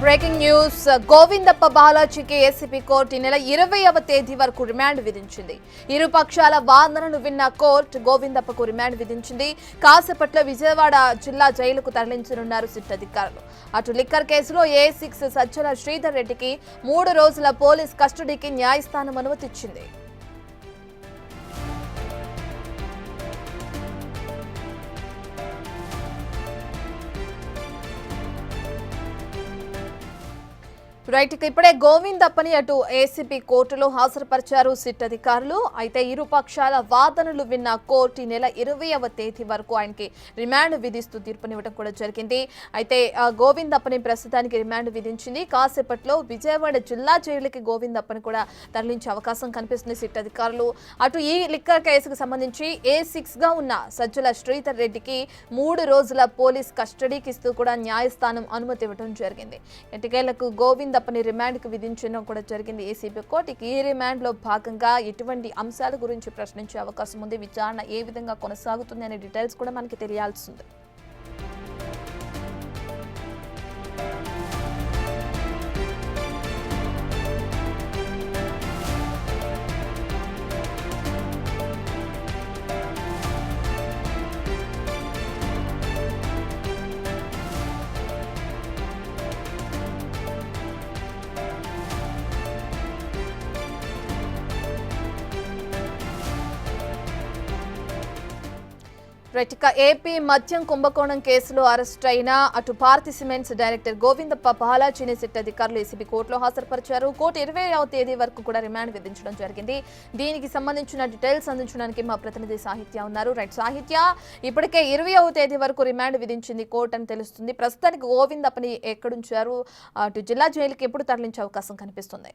Breaking news Govindappa బాలాజీకి ACB court ఈ నెల 20వ తేదీ వరకు రిమాండ్ విధించింది. ఇరు పక్షాల వాదనలు విన్న కోర్టు గోవిందప్పకు రిమాండ్ విధించింది. కాసేపట్లో విజయవాడ జిల్లా జైలుకు తరలించనున్నారు సిట్ అధికారులు. అటు లిక్కర్ కేసులో A6 సజ్జల శ్రీధర్ రెడ్డికి 3 రోజుల పోలీస్ కస్టడీకి న్యాయస్థానం అనుమతిచ్చింది. రైట్, ఇప్పుడే గోవిందప్పని అటు ఏసీబీ కోర్టులో హాజరుపరిచారు సిట్ అధికారులు. అయితే ఇరు పక్షాల వాదనలు విన్న కోర్టు ఈ నెల 20వ తేదీ వరకు ఆయనకి రిమాండ్ విధిస్తూ తీర్పునివ్వడం కూడా జరిగింది. అయితే గోవిందప్పని ప్రస్తుతానికి రిమాండ్ విధించింది. కాసేపట్లో విజయవాడ జిల్లా జైలుకి గోవిందప్పని కూడా తరలించే అవకాశం కనిపిస్తుంది సిట్ అధికారులు. అటు ఈ లిక్కర్ కేసుకు సంబంధించి A6 గా ఉన్న సజ్జల శ్రీధర్ రెడ్డికి 3 రోజుల పోలీస్ కస్టడీకి ఇస్తూ కూడా న్యాయస్థానం అనుమతి ఇవ్వడం జరిగింది. ఎట్టకేలకు గోవిందప్పని రిమాండ్ కు విధించడం కూడా జరిగింది ఏసీబీ కోర్టుకి. ఈ రిమాండ్ లో భాగంగా ఎటువంటి అంశాల గురించి ప్రశ్నించే అవకాశం ఉంది, విచారణ ఏ విధంగా కొనసాగుతుంది అనే డీటెయిల్స్ కూడా మనకి తెలియాల్సి ఉంది. ఇక ఏపీ మద్యం కుంభకోణం కేసులో అరెస్ట్ అయిన అటు భారతి సిమెంట్స్ డైరెక్టర్ గోవిందప్ప బాలాజీని సిట్ అధికారులు ఏసీబీ కోర్టులో హాజరుపరిచారు. కోర్టు 20వ తేదీ వరకు కూడా రిమాండ్ విధించడం జరిగింది. దీనికి సంబంధించిన డీటెయిల్స్ అందించడానికి మా ప్రతినిధి సాహిత్య ఉన్నారు. రైట్ సాహిత్య, ఇప్పటికే 20వ తేదీ వరకు రిమాండ్ విధించింది కోర్టు అని తెలుస్తుంది. ప్రస్తుతానికి గోవిందప్పని ఎక్కడుంచారు, అటు జిల్లా జైలుకి ఎప్పుడు తరలించే అవకాశం కనిపిస్తుంది?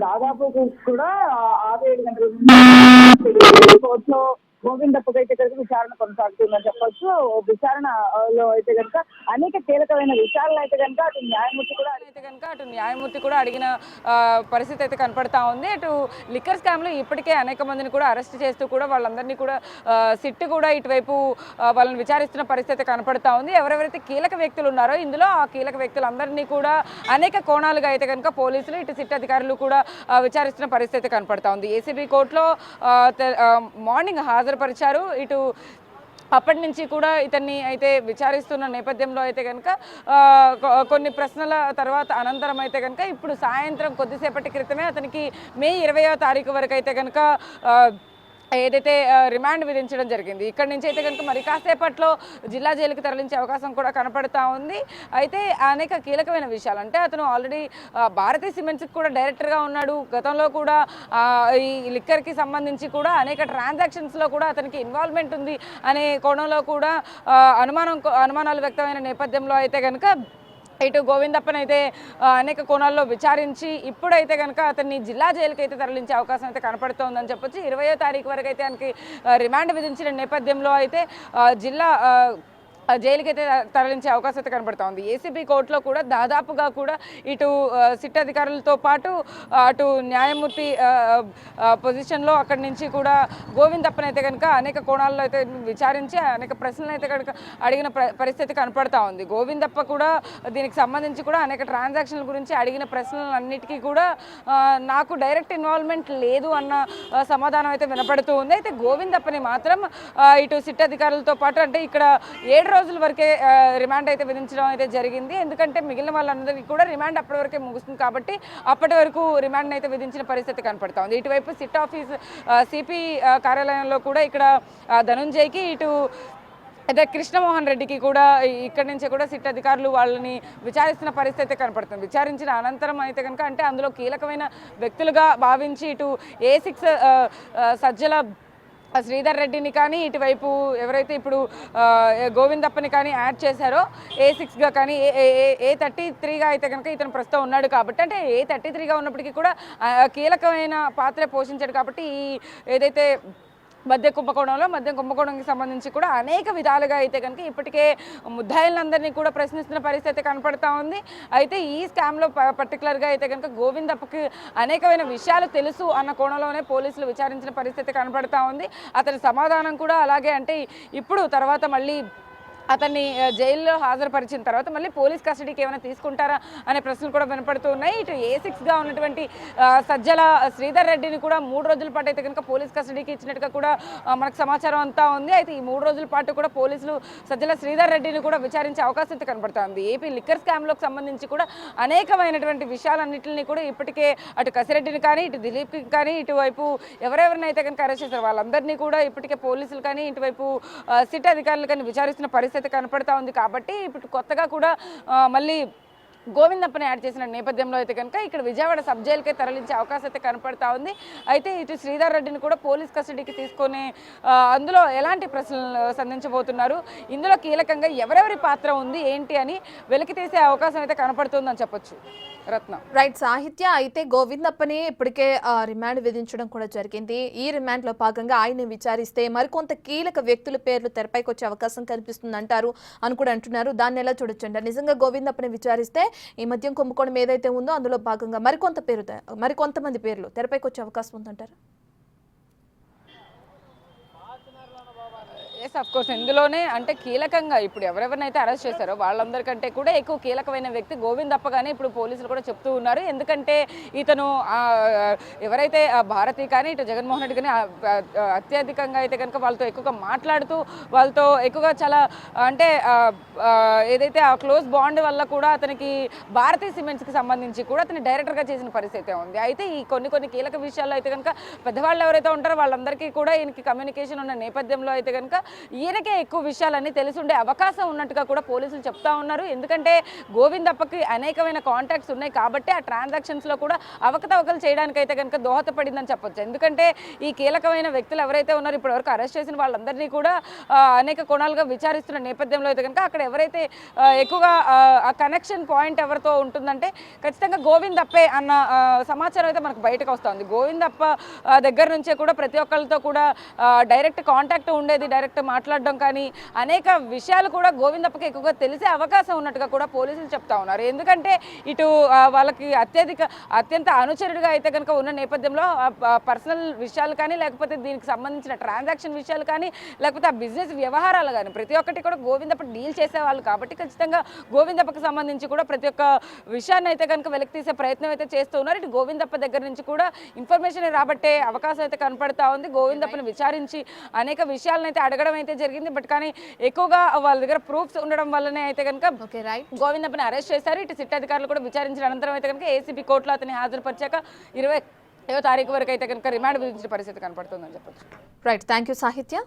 దాదాపు కూడా 6-7 గంటల కోర్టులో గోవిందప్పకి అయితే కనుక విచారణ కొనసాగుతుందని చెప్పొచ్చు. విచారణలో అయితే కనుక అనేక కీలకమైన విషయాలను అయితే కనుక అటు న్యాయమూర్తి కూడా అడిగిన పరిస్థితి అయితే కనపడతా ఉంది. అటు లిక్కర్ స్కామ్ లో ఇప్పటికే అనేక మందిని కూడా అరెస్ట్ చేస్తూ కూడా వాళ్ళందరినీ కూడా సిట్ కూడా ఇటువైపు వాళ్ళని విచారిస్తున్న పరిస్థితి కనపడతా ఉంది. ఎవరెవరైతే కీలక వ్యక్తులు ఉన్నారో ఇందులో ఆ కీలక వ్యక్తులందరినీ కూడా అనేక కోణాలుగా అయితే కనుక పోలీసులు ఇటు సిట్ అధికారులు కూడా విచారిస్తున్న పరిస్థితి కనపడతా ఉంది. ఏసీబీ కోర్టులో మార్నింగ్ హాజరుపరిచారు. ఇటు అప్పటి నుంచి కూడా ఇతన్ని అయితే విచారిస్తున్న నేపథ్యంలో అయితే కనుక కొన్ని ప్రశ్నల తర్వాత అనంతరం అయితే కనుక ఇప్పుడు సాయంత్రం కొద్దిసేపటి క్రితమే అతనికి మే 20వ తారీఖు వరకు అయితే కనుక ఏదైతే రిమాండ్ విధించడం జరిగింది. ఇక్కడి నుంచి అయితే కనుక మరి కాసేపట్లో జిల్లా జైలుకి తరలించే అవకాశం కూడా కనపడతా ఉంది. అయితే అనేక కీలకమైన విషయాలు, అంటే అతను ఆల్రెడీ భారతీ సిమెంట్స్కి కూడా డైరెక్టర్గా ఉన్నాడు. గతంలో కూడా ఈ లిక్కర్కి సంబంధించి కూడా అనేక ట్రాన్సాక్షన్స్లో కూడా అతనికి ఇన్వాల్వ్మెంట్ ఉంది అనే కోణంలో కూడా అనుమానాలు వ్యక్తమైన నేపథ్యంలో అయితే కనుక ఇటు గోవిందప్పని అయితే అనేక కోణాల్లో విచారించి ఇప్పుడైతే కనుక అతన్ని జిల్లా జైలుకి అయితే తరలించే అవకాశం అయితే కనపడుతోందని చెప్పొచ్చు. 20వ తారీఖు వరకు అయితే ఆయనకి రిమాండ్ విధించిన నేపథ్యంలో అయితే జిల్లా జైలుకి అయితే తరలించే అవకాశం అయితే కనబడుతోంది. ఏసీబీ కోర్టులో కూడా దాదాపుగా కూడా ఇటు సిట్ అధికారులతో పాటు అటు న్యాయమూర్తి పొజిషన్లో అక్కడి నుంచి కూడా గోవిందప్పని అయితే కనుక అనేక కోణాల్లో అయితే విచారించి అనేక ప్రశ్నలు అయితే కనుక అడిగిన పరిస్థితి కనపడతా ఉంది. గోవిందప్ప కూడా దీనికి సంబంధించి కూడా అనేక ట్రాన్సాక్షన్ల గురించి అడిగిన ప్రశ్నలన్నిటికీ కూడా నాకు డైరెక్ట్ ఇన్వాల్వ్మెంట్ లేదు అన్న సమాధానం అయితే వినపడుతూ ఉంది. అయితే గోవిందప్పని మాత్రం ఇటు సిట్ అధికారులతో పాటు అంటే ఇక్కడ 7 రోజుల వరకే రిమాండ్ అయితే విధించడం అయితే జరిగింది. ఎందుకంటే మిగిలిన వాళ్ళందరికీ కూడా రిమాండ్ అప్పటి వరకే ముగుస్తుంది కాబట్టి అప్పటి వరకు రిమాండ్ అయితే విధించిన పరిస్థితి కనపడతా ఉంది. ఇటువైపు సిట్ ఆఫీస్ సిపి కార్యాలయంలో కూడా ఇక్కడ ధనుంజయ్కి ఇటు అయితే కృష్ణమోహన్ రెడ్డికి కూడా ఇక్కడి నుంచి కూడా సిట్ అధికారులు వాళ్ళని విచారిస్తున్న పరిస్థితి కనపడుతుంది. విచారించిన అనంతరం అయితే కనుక అంటే అందులో కీలకమైన వ్యక్తులుగా భావించి ఇటు A6 సజ్జల శ్రీధర్ రెడ్డిని కానీ ఇటువైపు ఎవరైతే ఇప్పుడు గోవిందప్పని కానీ యాడ్ చేశారో A6గా కానీ A33గా అయితే కనుక ఇతను ప్రస్తుతం ఉన్నాడు కాబట్టి అంటే A33గా ఉన్నప్పటికీ కూడా కీలకమైన పాత్ర పోషించాడు కాబట్టి ఈ ఏదైతే మద్య కుంభకోణంకి సంబంధించి కూడా అనేక విధాలుగా అయితే కనుక ఇప్పటికే ముద్దాయిలందరినీ కూడా ప్రశ్నిస్తున్న పరిస్థితి కనపడతా ఉంది. అయితే ఈ స్కామ్లో పర్టికులర్గా అయితే కనుక గోవిందప్పకి అనేకమైన విషయాలు తెలుసు అన్న కోణంలోనే పోలీసులు విచారించిన పరిస్థితి కనపడతా ఉంది. అతని సమాధానం కూడా అలాగే అంటే ఇప్పుడు తర్వాత మళ్ళీ అతన్ని జైల్లో హాజరుపరిచిన తర్వాత మళ్ళీ పోలీస్ కస్టడీకి ఏమైనా తీసుకుంటారా అనే ప్రశ్నలు కూడా వినపడుతూ ఉన్నాయి. ఇటు A6గా ఉన్నటువంటి సజ్జల శ్రీధర్ రెడ్డిని కూడా 3 రోజుల పాటు అయితే కనుక పోలీస్ కస్టడీకి ఇచ్చినట్టుగా కూడా మనకు సమాచారం అంతా ఉంది. అయితే ఈ 3 రోజుల పాటు కూడా పోలీసులు సజ్జల శ్రీధర్ రెడ్డిని కూడా విచారించే అవకాశం అయితే కనబడుతోంది. ఏపీ లిక్కర్ స్కామ్లోకి సంబంధించి కూడా అనేకమైనటువంటి విషయాలన్నింటినీ కూడా ఇప్పటికే అటు కసిరెడ్డిని కానీ ఇటు దిలీప్కి కానీ ఇటువైపు ఎవరెవరినైతే కనుక అరెస్ట్ చేశారు వాళ్ళందరినీ కూడా ఇప్పటికే పోలీసులు కానీ ఇటువైపు సిట్ అధికారులు కానీ విచారిస్తున్న పరిస్థితి కనపడతా ఉంది. కాబట్టి ఇప్పుడు కొత్తగా కూడా మళ్ళీ గోవిందప్పని యాడ్ చేసిన నేపథ్యంలో అయితే కనుక ఇక్కడ విజయవాడ సబ్ జైలుకే తరలించే అవకాశం అయితే కనపడతా ఉంది. అయితే ఇటు శ్రీధర్ రెడ్డిని కూడా పోలీస్ కస్టడీకి తీసుకొని అందులో ఎలాంటి ప్రశ్నలు సంధించబోతున్నారు, ఇందులో కీలకంగా ఎవరెవరి పాత్ర ఉంది ఏంటి అని వెలికి తీసే అవకాశం అయితే కనపడుతుందని చెప్పొచ్చు. రత్న రైట్ సాహిత్య. అయితే గోవిందప్పని ఇప్పటికే రిమాండ్ విధించడం కూడా జరిగింది. ఈ రిమాండ్లో భాగంగా ఆయన్ని విచారిస్తే మరికొంత కీలక వ్యక్తుల పేర్లు తెరపైకి వచ్చే అవకాశం కనిపిస్తుంది అంటారు అని కూడా అంటున్నారు. దాన్ని ఎలా చూడొచ్చండి? నిజంగా గోవిందప్పని విచారిస్తే ఈ మద్యం కుంభకోణం ఏదైతే ఉందో అందులో భాగంగా మరికొంతమంది పేర్లు తెరపైకి వచ్చే అవకాశం ఉందంటారు? ఎస్ అఫ్ కోర్స్ ఇందులోనే అంటే కీలకంగా ఇప్పుడు ఎవరెవరినైతే అరెస్ట్ చేశారో వాళ్ళందరికంటే కూడా ఎక్కువ కీలకమైన వ్యక్తి గోవిందప్పగానే ఇప్పుడు పోలీసులు కూడా చెప్తూ ఉన్నారు. ఎందుకంటే ఇతను ఎవరైతే భారతి కానీ ఇటు జగన్మోహన్ రెడ్డి కానీ అత్యధికంగా అయితే కనుక వాళ్ళతో ఎక్కువగా మాట్లాడుతూ వాళ్ళతో ఎక్కువగా చాలా అంటే ఏదైతే ఆ క్లోజ్ బాండ్ వల్ల కూడా అతనికి భారతీ సిమెంట్స్కి సంబంధించి కూడా అతని డైరెక్టర్గా చేసిన పరిస్థితి ఉంది. అయితే ఈ కొన్ని కీలక విషయాల్లో అయితే కనుక పెద్దవాళ్ళు ఎవరైతే ఉంటారో వాళ్ళందరికీ కూడా ఈయనకి కమ్యూనికేషన్ ఉన్న నేపథ్యంలో అయితే కనుక ఈయనకే ఎక్కువ విషయాలన్నీ తెలిసి ఉండే అవకాశం ఉన్నట్టుగా కూడా పోలీసులు చెప్తా ఉన్నారు. ఎందుకంటే గోవిందప్పకి అనేకమైన కాంటాక్ట్స్ ఉన్నాయి కాబట్టి ఆ ట్రాన్సాక్షన్స్లో కూడా అవకతవకలు చేయడానికి అయితే కనుక దోహదపడిందని చెప్పొచ్చు. ఎందుకంటే ఈ కీలకమైన వ్యక్తులు ఎవరైతే ఉన్నారో ఇప్పటివరకు అరెస్ట్ చేసిన వాళ్ళందరినీ కూడా అనేక కోణాలుగా విచారిస్తున్న నేపథ్యంలో అయితే కనుక అక్కడ ఎవరైతే ఎక్కువగా ఆ కనెక్షన్ పాయింట్ ఎవరితో ఉంటుందంటే ఖచ్చితంగా గోవిందప్పే అన్న సమాచారం అయితే మనకు బయటకు వస్తుంది. గోవిందప్ప దగ్గర నుంచే కూడా ప్రతి ఒక్కరితో కూడా డైరెక్ట్ కాంటాక్ట్ ఉండేది, డైరెక్ట్ మాట్లాడడం కానీ అనేక విషయాలు కూడా గోవిందప్పకి ఎక్కువగా తెలిసే అవకాశం ఉన్నట్టుగా కూడా పోలీసులు చెప్తా ఉన్నారు. ఎందుకంటే ఇటు వాళ్ళకి అత్యంత అనుచరుడిగా అయితే కనుక ఉన్న నేపథ్యంలో పర్సనల్ విషయాలు కానీ లేకపోతే దీనికి సంబంధించిన ట్రాన్సాక్షన్ విషయాలు కానీ లేకపోతే ఆ బిజినెస్ వ్యవహారాలు కానీ ప్రతి ఒక్కటి కూడా గోవిందప్ప డీల్ చేసేవాళ్ళు కాబట్టి ఖచ్చితంగా గోవిందప్పకి సంబంధించి కూడా ప్రతి ఒక్క విషయాన్ని అయితే కనుక వెలికి తీసే ప్రయత్నం అయితే చేస్తూ ఉన్నారు. ఇటు గోవిందప్ప దగ్గర నుంచి కూడా ఇన్ఫర్మేషన్ రాబట్టే అవకాశం అయితే కనపడతా ఉంది. గోవిందప్పని విచారించి అనేక విషయాలను అయితే అడగడం అయితే జరిగింది. బట్ కానీ ఎక్కువగా వాళ్ళ దగ్గర ప్రూఫ్స్ ఉండడం వల్లనే అయితే కనుక గోవిందప్పని అరెస్ట్ చేశారు. ఇటు సిట్ అధికారులు కూడా విచారించిన అనంతరం అయితే కనుక ఏసీబీ కోర్టులో అతన్ని హాజరుపరిచాక 20వ తారీఖు వరకు అయితే కనుక రిమాండ్ విధించిన పరిస్థితి కనపడుతుందని చెప్పొచ్చు. రైట్, థ్యాంక్ యూ సాహిత్య.